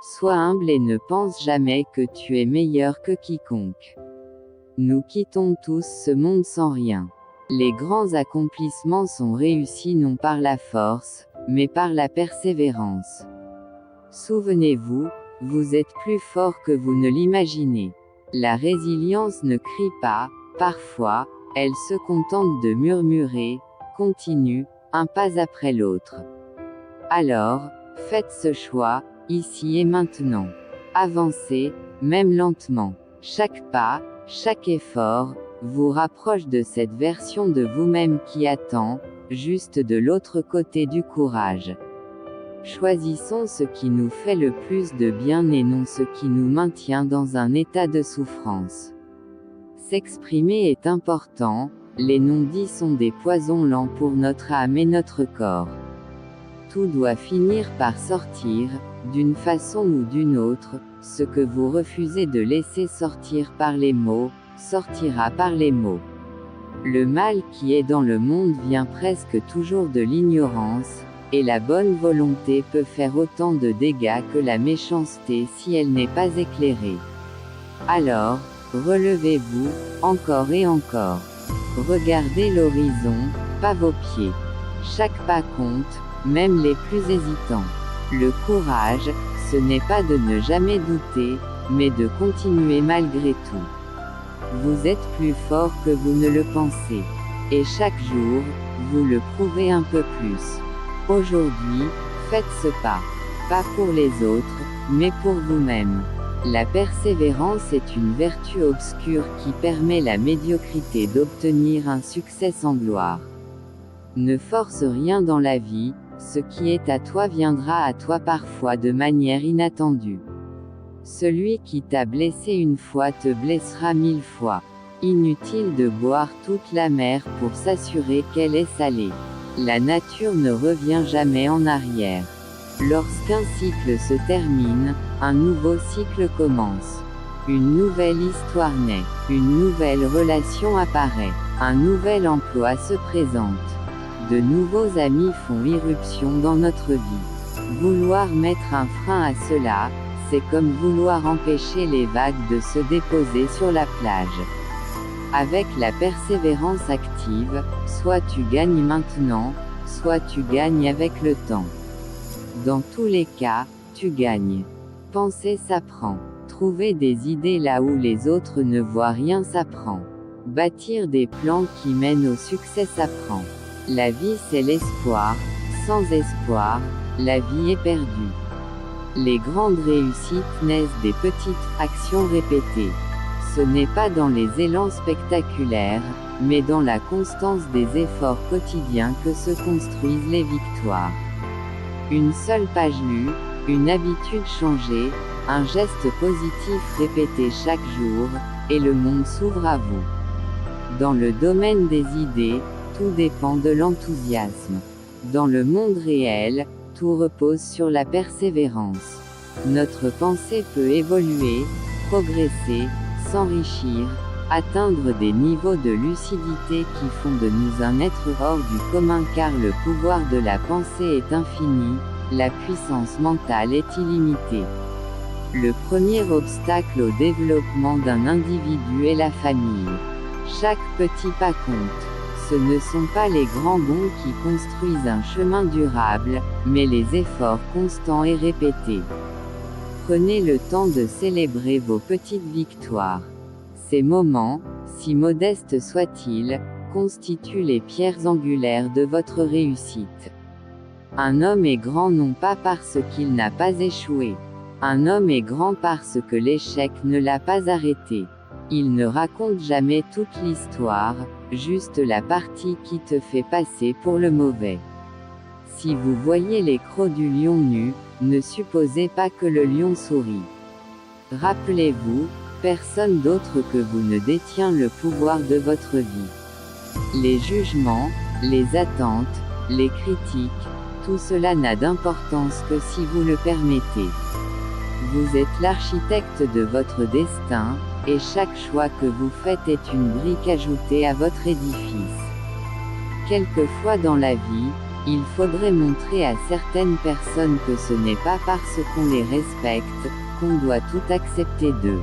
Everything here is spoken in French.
Sois humble et ne pense jamais que tu es meilleur que quiconque. Nous quittons tous ce monde sans rien. Les grands accomplissements sont réussis non par la force, mais par la persévérance. Souvenez-vous, vous êtes plus fort que vous ne l'imaginez. La résilience ne crie pas, parfois, elle se contente de murmurer, continue, un pas après l'autre. Alors, faites ce choix, ici et maintenant. Avancez, même lentement. Chaque pas, chaque effort, vous rapproche de cette version de vous-même qui attend, juste de l'autre côté du courage. Choisissons ce qui nous fait le plus de bien et non ce qui nous maintient dans un état de souffrance. S'exprimer est important, les non-dits sont des poisons lents pour notre âme et notre corps. Tout doit finir par sortir, d'une façon ou d'une autre, ce que vous refusez de laisser sortir par les mots, sortira par les mots. Le mal qui est dans le monde vient presque toujours de l'ignorance, et la bonne volonté peut faire autant de dégâts que la méchanceté si elle n'est pas éclairée. Alors, relevez-vous, encore et encore. Regardez l'horizon, pas vos pieds. Chaque pas compte, même les plus hésitants. Le courage, ce n'est pas de ne jamais douter, mais de continuer malgré tout. Vous êtes plus fort que vous ne le pensez. Et chaque jour, vous le prouvez un peu plus. Aujourd'hui, faites ce pas. Pas pour les autres, mais pour vous-même. La persévérance est une vertu obscure qui permet la médiocrité d'obtenir un succès sans gloire. Ne force rien dans la vie, ce qui est à toi viendra à toi parfois de manière inattendue. Celui qui t'a blessé une fois te blessera 1000 fois. Inutile de boire toute la mer pour s'assurer qu'elle est salée. La nature ne revient jamais en arrière. Lorsqu'un cycle se termine, un nouveau cycle commence. Une nouvelle histoire naît, une nouvelle relation apparaît, un nouvel emploi se présente. De nouveaux amis font irruption dans notre vie. Vouloir mettre un frein à cela, c'est comme vouloir empêcher les vagues de se déposer sur la plage. Avec la persévérance active, soit tu gagnes maintenant, soit tu gagnes avec le temps. Dans tous les cas, tu gagnes. Penser s'apprend. Trouver des idées là où les autres ne voient rien s'apprend. Bâtir des plans qui mènent au succès s'apprend. La vie c'est l'espoir, sans espoir, la vie est perdue. Les grandes réussites naissent des petites actions répétées. Ce n'est pas dans les élans spectaculaires, mais dans la constance des efforts quotidiens que se construisent les victoires. Une seule page lue, une habitude changée, un geste positif répété chaque jour, et le monde s'ouvre à vous. Dans le domaine des idées, tout dépend de l'enthousiasme. Dans le monde réel, tout repose sur la persévérance. Notre pensée peut évoluer, progresser, s'enrichir, atteindre des niveaux de lucidité qui font de nous un être hors du commun car le pouvoir de la pensée est infini, la puissance mentale est illimitée. Le premier obstacle au développement d'un individu est la famille. Chaque petit pas compte. Ce ne sont pas les grands bonds qui construisent un chemin durable, mais les efforts constants et répétés. Prenez le temps de célébrer vos petites victoires. Ces moments, si modestes soient-ils, constituent les pierres angulaires de votre réussite. Un homme est grand non pas parce qu'il n'a pas échoué. Un homme est grand parce que l'échec ne l'a pas arrêté. Il ne raconte jamais toute l'histoire, juste la partie qui te fait passer pour le mauvais. Si vous voyez les crocs du lion nu, ne supposez pas que le lion sourit. Rappelez-vous, personne d'autre que vous ne détient le pouvoir de votre vie. Les jugements, les attentes, les critiques, tout cela n'a d'importance que si vous le permettez. Vous êtes l'architecte de votre destin, et chaque choix que vous faites est une brique ajoutée à votre édifice. Quelquefois dans la vie, Il faudrait montrer à certaines personnes que ce n'est pas parce qu'on les respecte, qu'on doit tout accepter d'eux.